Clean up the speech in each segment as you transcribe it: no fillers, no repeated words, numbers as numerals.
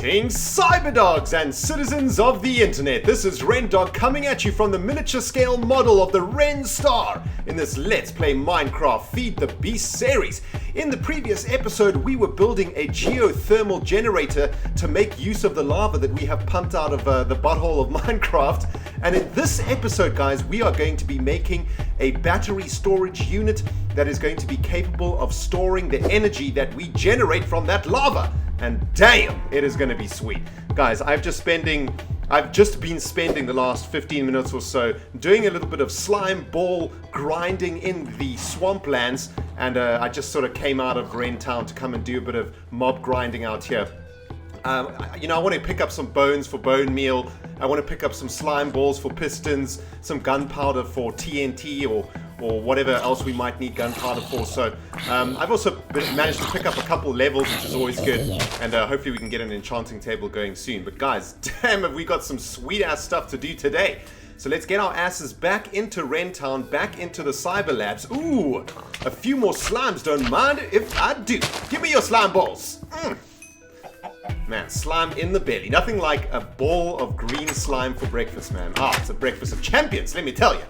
Greetings, cyberdogs and citizens of the internet. This is ReNDoG coming at you from the miniature scale model of the Ren Star in this Let's Play Minecraft Feed the Beast series. In the previous episode, we were building a geothermal generator to make use of the lava that we have pumped out of the butthole of Minecraft. And in this episode, guys, we are going to be making a battery storage unit that is going to be capable of storing the energy that we generate from that lava. And damn, it is going to be sweet. Guys, I've just been spending the last 15 minutes or so doing a little bit of slime ball grinding in the swamplands, and I just sort of came out of Ren Town to come and do a bit of mob grinding out here. I want to pick up some bones for bone meal. I want to pick up some slime balls for pistons, some gunpowder for TNT or whatever else we might need gunpowder for. So I've also managed to pick up a couple levels, which is always good, and hopefully we can get an enchanting table going soon. But guys, damn, have we got some sweet ass stuff to do today. So let's get our asses back into Ren Town, back into the cyber labs. Ooh, a few more slimes, don't mind if I do. Give me your slime balls. Man, slime in the belly. Nothing like a ball of green slime for breakfast, man. It's a breakfast of champions, let me tell you.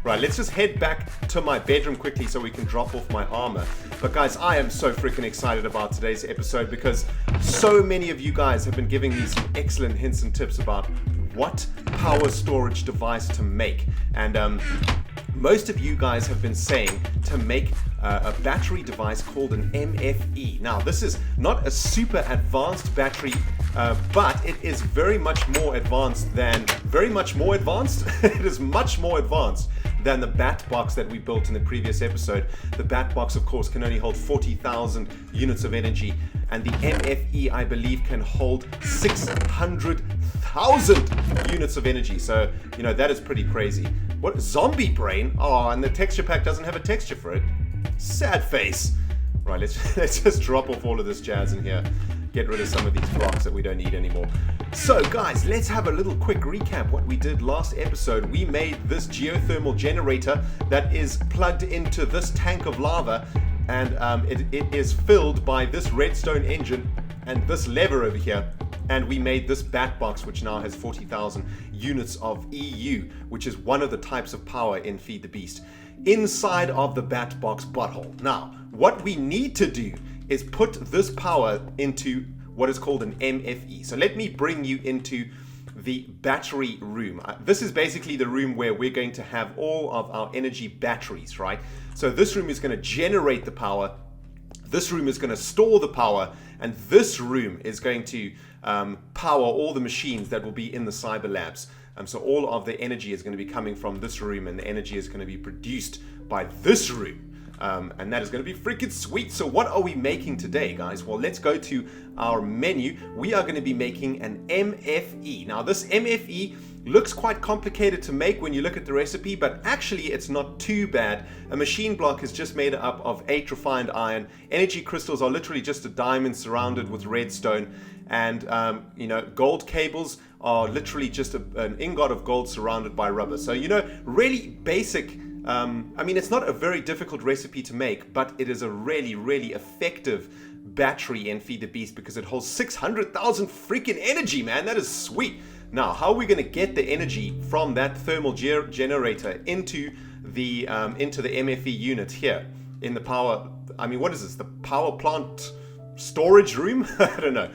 Right, let's just head back to my bedroom quickly so we can drop off my armor. But guys, I am so freaking excited about today's episode because so many of you guys have been giving me some excellent hints and tips about what power storage device to make. And most of you guys have been saying to make a battery device called an MFE. Now, this is not a super advanced battery, but it is very much more advanced. It is much more advanced than the bat box that we built in the previous episode. The bat box, of course, can only hold 40,000 units of energy, and the MFE, I believe, can hold 600,000 units of energy. So, that is pretty crazy. What? Zombie brain? Oh, and the texture pack doesn't have a texture for it. Sad face. Right, let's just drop off all of this jazz in here. Get rid of some of these blocks that we don't need anymore. So guys, let's have a little quick recap what we did last episode. We made this geothermal generator that is plugged into this tank of lava, and it is filled by this redstone engine and this lever over here. And we made this bat box, which now has 40,000 units of EU, which is one of the types of power in Feed the Beast, inside of the bat box butthole. Now, what we need to do is put this power into what is called an MFE. So let me bring you into the battery room. This is basically the room where we're going to have all of our energy batteries, right? So this room is going to generate the power, this room is going to store the power, and this room is going to power all the machines that will be in the cyber labs. So all of the energy is going to be coming from this room, and the energy is going to be produced by this room. And that is going to be freaking sweet. So what are we making today, guys? Well, let's go to our menu. We are going to be making an MFE. Now, this MFE looks quite complicated to make when you look at the recipe, but actually it's not too bad. A machine block is just made up of 8 refined iron. Energy crystals are literally just a diamond surrounded with redstone. And, gold cables are literally just an ingot of gold surrounded by rubber. So, really basic. It's not a very difficult recipe to make, but it is a really, really effective battery in Feed the Beast because it holds 600,000 freaking energy, man. That is sweet. Now, how are we going to get the energy from that thermal generator into the MFE unit here in the power? What is this? The power plant storage room? I don't know.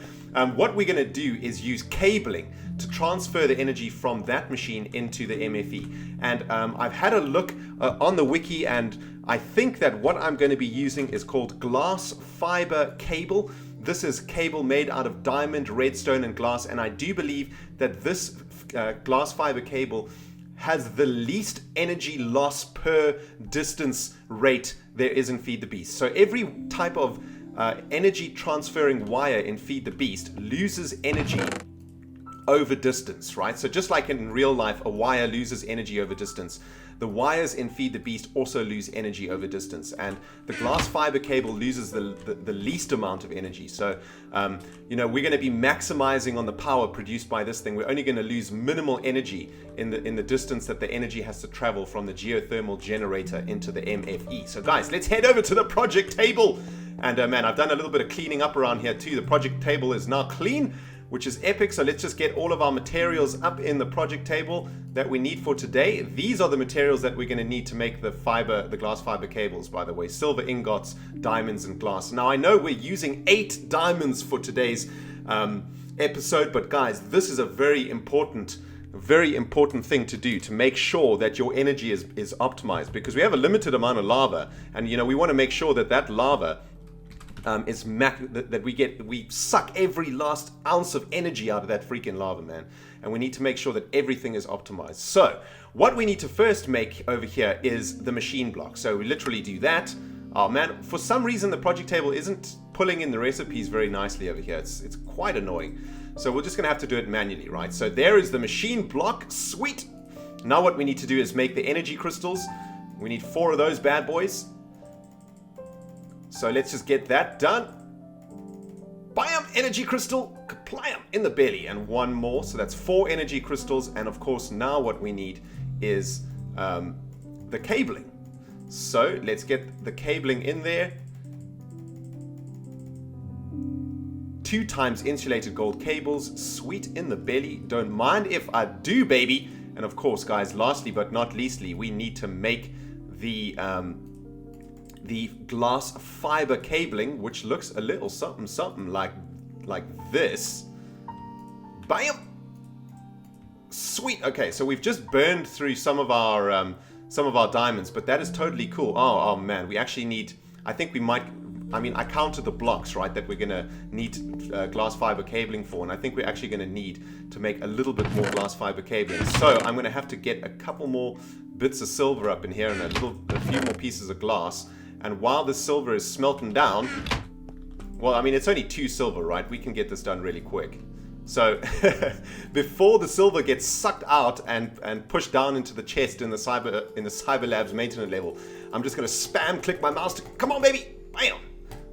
What we're going to do is use cabling to transfer the energy from that machine into the MFE. And I've had a look on the wiki, and I think that what I'm going to be using is called glass fiber cable. This is cable made out of diamond, redstone, and glass, and I do believe that this glass fiber cable has the least energy loss per distance rate there is in Feed the Beast. So every type of energy transferring wire in Feed the Beast loses energy over distance, right? So just like in real life, a wire loses energy over distance. The wires in Feed the Beast also lose energy over distance, and the glass fiber cable loses the least amount of energy. So, you know, we're going to be maximizing on the power produced by this thing. We're only going to lose minimal energy in the distance that the energy has to travel from the geothermal generator into the MFE. So guys, let's head over to the project table. And man, I've done a little bit of cleaning up around here too. The project table is now clean, which is epic. So let's just get all of our materials up in the project table that we need for today. These are the materials that we're going to need to make the glass fiber cables, by the way. Silver ingots, diamonds, and glass. Now I know we're using 8 diamonds for today's episode, but guys, this is a very important thing to do to make sure that your energy is optimized, because we have a limited amount of lava, and you know, we want to make sure that lava we suck every last ounce of energy out of that freaking lava, man. And we need to make sure that everything is optimized. So what we need to first make over here is the machine block. So we literally do that. Oh man, for some reason the project table isn't pulling in the recipes very nicely over here. It's quite annoying. So we're just gonna have to do it manually, right? So there is the machine block, sweet. Now what we need to do is make the energy crystals. We need 4 of those bad boys. So let's just get that done. Bam! Energy crystal, kaplam, in the belly. And 1 more, so that's 4 energy crystals. And of course, now what we need is the cabling. So let's get the cabling in there. 2 times insulated gold cables, sweet, in the belly. Don't mind if I do, baby. And of course, guys, lastly but not leastly, we need to make the glass fiber cabling, which looks a little something like this. Bam! Sweet. Okay, so we've just burned through some of our diamonds, but that is totally cool. Oh man, we actually need, I think we might, I mean, I counted the blocks, right, that we're gonna need glass fiber cabling for, and I think we're actually gonna need to make a little bit more glass fiber cabling. So I'm gonna have to get a couple more bits of silver up in here and a few more pieces of glass. And while the silver is smelting down, well, I mean, it's only 2 silver, right? We can get this done really quick. So before the silver gets sucked out and pushed down into the chest in the Cyber Labs maintenance level, I'm just going to spam click my mouse to, come on, baby, bam.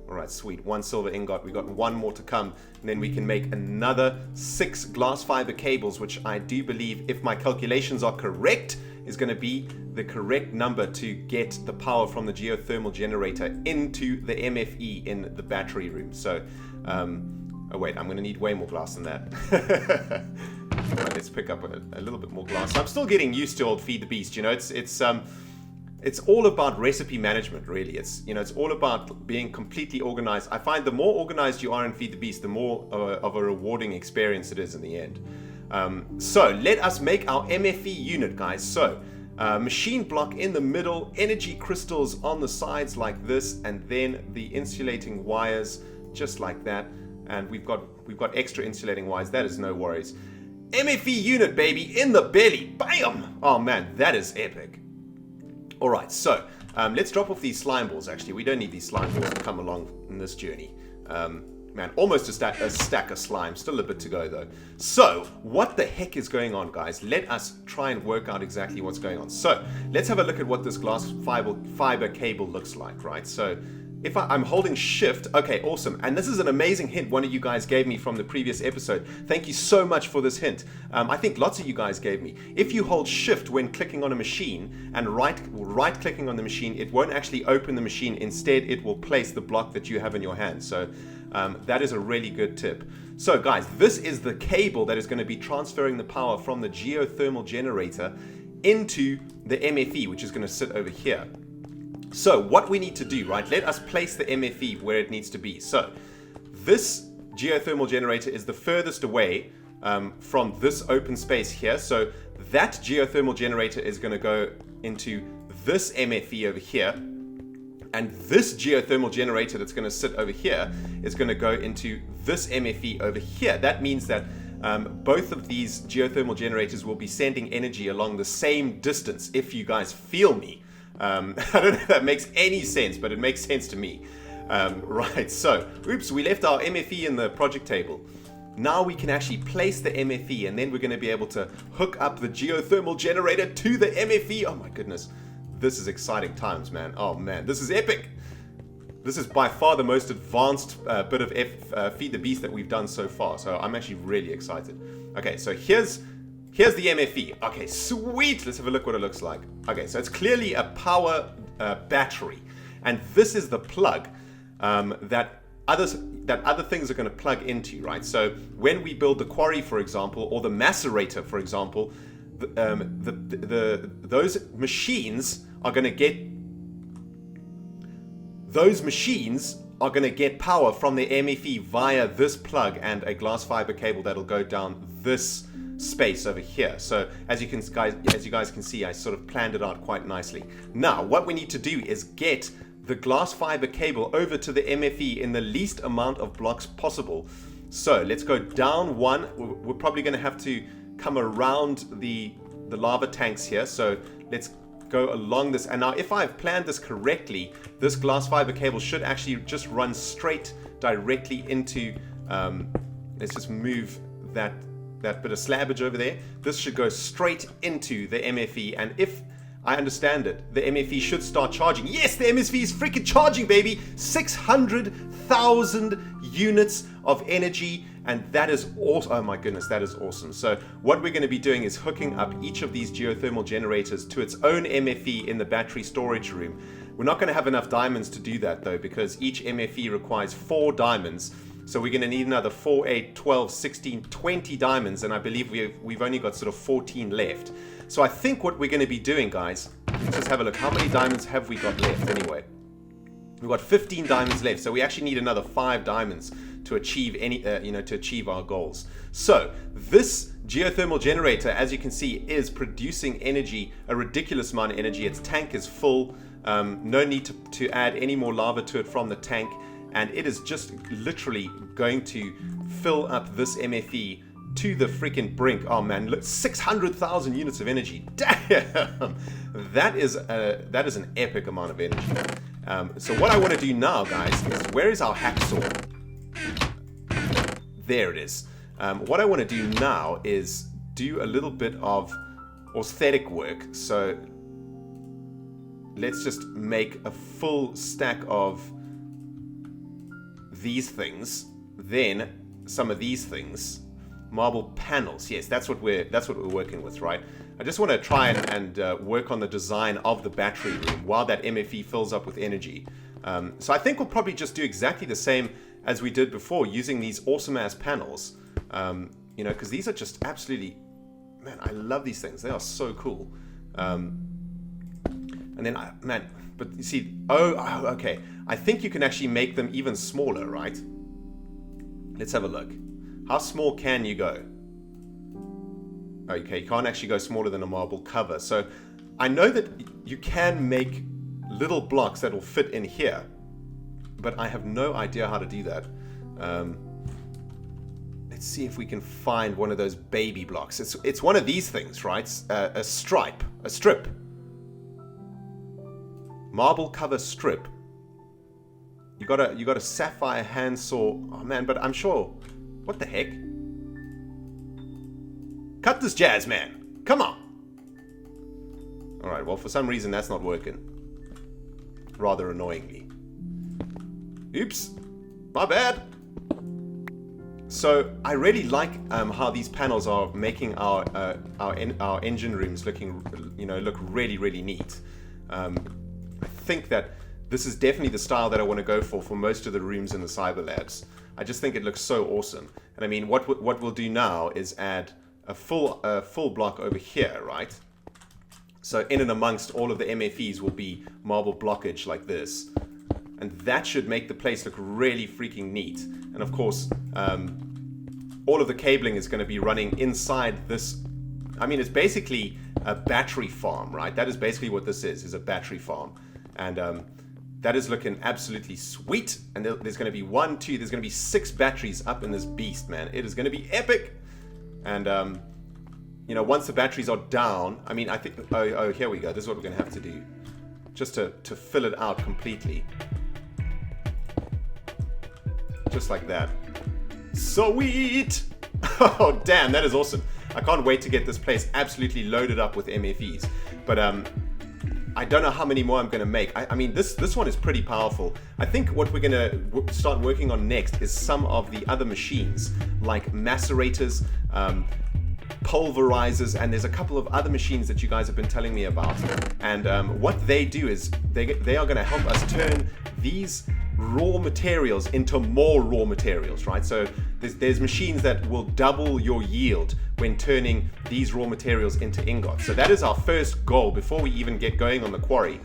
All right, sweet. 1 silver ingot. We got 1 more to come. And then we can make another 6 glass fiber cables, which I do believe, if my calculations are correct, is going to be the correct number to get the power from the geothermal generator into the MFE in the battery room. So, oh wait, I'm going to need way more glass than that. All right, let's pick up a little bit more glass. I'm still getting used to old Feed the Beast. You know, it's all about recipe management, really. It's all about being completely organized. I find the more organized you are in Feed the Beast, the more of a rewarding experience it is in the end. So let us make our MFE unit, guys. So machine block in the middle, energy crystals on the sides like this, and then the insulating wires just like that. And we've got extra insulating wires. That is no worries. MFE unit, baby, in the belly. Bam! Oh man, that is epic. All right, so let's drop off these slime balls. Actually, we don't need these slime balls to come along in this journey. Man, almost a stack of slime. Still a bit to go, though. So, what the heck is going on, guys? Let us try and work out exactly what's going on. So, let's have a look at what this glass fiber cable looks like, right? So, if I'm holding shift, okay, awesome. And this is an amazing hint one of you guys gave me from the previous episode. Thank you so much for this hint. I think lots of you guys gave me. If you hold shift when clicking on a machine and right clicking on the machine, it won't actually open the machine. Instead, it will place the block that you have in your hand. So that is a really good tip. So guys, this is the cable that is going to be transferring the power from the geothermal generator into the MFE, which is going to sit over here. So what we need to do, right, let us place the MFE where it needs to be. So this geothermal generator is the furthest away from this open space here. So that geothermal generator is going to go into this MFE over here. And this geothermal generator that's going to sit over here is going to go into this MFE over here. That means that both of these geothermal generators will be sending energy along the same distance, if you guys feel me. I don't know if that makes any sense, but it makes sense to me. Right, so, oops, we left our MFE in the project table. now we can actually place the MFE, and then we're going to be able to hook up the geothermal generator to the MFE. Oh my goodness. This is exciting times, man. Oh man, this is epic. This is by far the most advanced bit of Feed the Beast that we've done so far. So I'm actually really excited. Okay, so here's the MFE. Okay, sweet. Let's have a look what it looks like. Okay, so it's clearly a power battery. And this is the plug that other things are going to plug into, right? So when we build the quarry, for example, or the macerator, for example, those machines are going to get power from the MFE via this plug and a glass fiber cable that'll go down this space over here. So as you guys can see, I sort of planned it out quite nicely. Now what we need to do is get the glass fiber cable over to the MFE in the least amount of blocks possible. So let's go down one. We're probably going to have to come around the lava tanks here. So let's go along this. And now if I've planned this correctly, this glass fiber cable should actually just run straight directly into, let's just move that bit of slabbage over there. This should go straight into the MFE. And if I understand it, the MFE should start charging. Yes, the MFE is freaking charging, baby. 600,000 units of energy, and that is awesome. Oh my goodness, that is awesome. So what we're going to be doing is hooking up each of these geothermal generators to its own MFE in the battery storage room. We're not going to have enough diamonds to do that though, because each MFE requires 4 diamonds. So we're going to need another 4, 8, 12, 16, 20 diamonds, and I believe we've only got sort of 14 left. So I think what we're going to be doing, guys, let's just have a look. How many diamonds have we got left anyway? We've got 15 diamonds left, so we actually need another 5 diamonds to achieve to achieve our goals. So this geothermal generator, as you can see, is producing energy, a ridiculous amount of energy. Its tank is full. No need to add any more lava to it from the tank, and it is just literally going to fill up this MFE to the freaking brink. Oh man, look, 600,000 units of energy. Damn, that is an epic amount of energy. So what I want to do now, guys, is where is our hacksaw? There it is. What I want to do now is do a little bit of aesthetic work. So let's just make a full stack of these things, then some of these things. Marble panels, yes, that's what we're working with, right? I just want to try and work on the design of the battery room while that MFE fills up with energy. So I think we'll probably just do exactly the same as we did before, using these awesome ass panels. Because these are just absolutely, man, I love these things. They are so cool. And then, but you see, okay. I think you can actually make them even smaller, right? Let's have a look. How small can you go? Okay, you can't actually go smaller than a marble cover. So I know that you can make little blocks that will fit in here, but I have no idea how to do that. Let's see if we can find one of those baby blocks. It's one of these things, right? A strip. Marble cover strip. You got a sapphire handsaw. Oh man, but I'm sure. What the heck? Cut this jazz, man. Come on. All right. Well, for some reason that's not working. Rather annoyingly. Oops. My bad. So I really like how these panels are making our engine rooms look really, really neat. I think that this is definitely the style that I want to go for most of the rooms in the Cyber Labs. I just think it looks so awesome. And I mean, what we'll do now is add a full block over here, right? So in and amongst all of the MFEs will be marble blockage like this. And that should make the place look really freaking neat. And of course, all of the cabling is going to be running inside this. I mean, it's basically a battery farm, right? That is basically what this is a battery farm. And that is looking absolutely sweet. And there's going to be 1, 2, there's going to be 6 batteries up in this beast, man. It is going to be epic. And, once the batteries are down, I mean, I think, oh, here we go. This is what we're going to have to do. Just to fill it out completely. Just like that. Sweet! Oh, damn, that is awesome. I can't wait to get this place absolutely loaded up with MFEs. But I don't know how many more I'm going to make. I mean, this one is pretty powerful. I think what we're going to start working on next is some of the other machines, like macerators, pulverizers, and there's a couple of other machines that you guys have been telling me about. And what they do is they are going to help us turn these raw materials into more raw materials, right? So there's machines that will double your yield when turning these raw materials into ingots. So that is our first goal before we even get going on the quarry.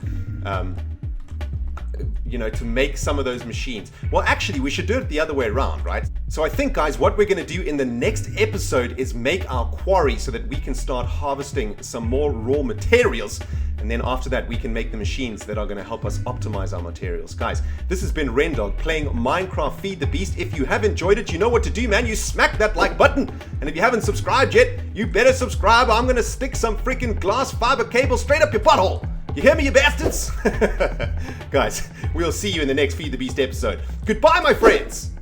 You know, to make some of those machines. Well, actually, we should do it the other way around, right? So I think, guys, what we're going to do in the next episode is make our quarry so that we can start harvesting some more raw materials. And then after that, we can make the machines that are going to help us optimize our materials. Guys, this has been ReNDoG playing Minecraft Feed the Beast. If you have enjoyed it, you know what to do, man. You smack that like button. And if you haven't subscribed yet, you better subscribe. I'm going to stick some freaking glass fiber cable straight up your butthole. You hear me, you bastards? Guys, we'll see you in the next Feed the Beast episode. Goodbye, my friends.